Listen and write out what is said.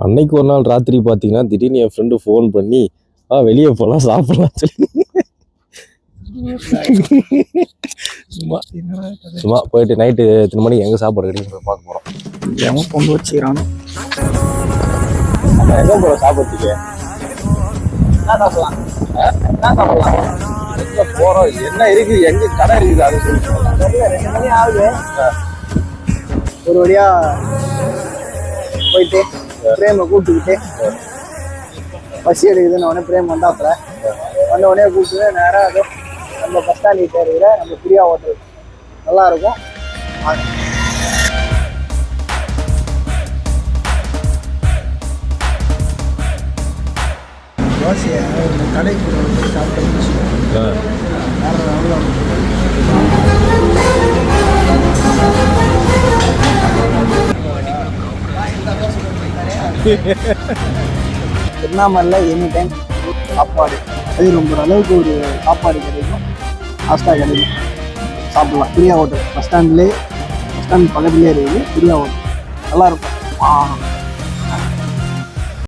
அன்னைக்கு ஒரு நாள் ராத்திரி பார்த்தீங்கன்னா திடீர்னு என் ஃப்ரெண்டு ஃபோன் பண்ணி வெளியே போகலாம் சாப்பிடலாம் சொல்லி சும்மா போயிட்டு நைட்டு எத்தனை மணிக்கு எங்கே சாப்பாடு கிடைக்கும் பார்க்க போகிறோம். எவன் கொண்டு வச்சுக்கிறானோ எங்கே போகிறோம் சாப்பிட்றதுக்கு? என்ன சாப்பிடலாம் எங்கே போகிறோம், என்ன இருக்குது, எங்கே கடை இருக்குது அது சொல்லி 2 மணி ஆகுது. ஒரு வழியா போயிட்டு பிரேமை கூப்பிட்டுக்கிட்டு பசி எடுக்குதுன்னு உடனே பிரேம் வந்தாப்புல வந்த உடனே கூப்பிட்டு நேராக நம்ம பஸ் ஸ்டாண்டில் இருக்கிற நம்ம பிரியா ஹோட்டல் நல்லா இருக்கும். தோசையை கடைக்கு சாப்பிட்டு திருவண்ணாமலையில் எனி டைம் சாப்பாடு அது ரொம்ப அளவுக்கு ஒரு சாப்பாடு கிடைக்கும், நாஸ்டா கிடைக்கும், சாப்பிடலாம். பிரியா ஹோட்டல் பஸ் ஸ்டாண்ட் பக்கத்துலேயே இருக்குது. பிரியா ஹோட்டல் நல்லாயிருக்கும்.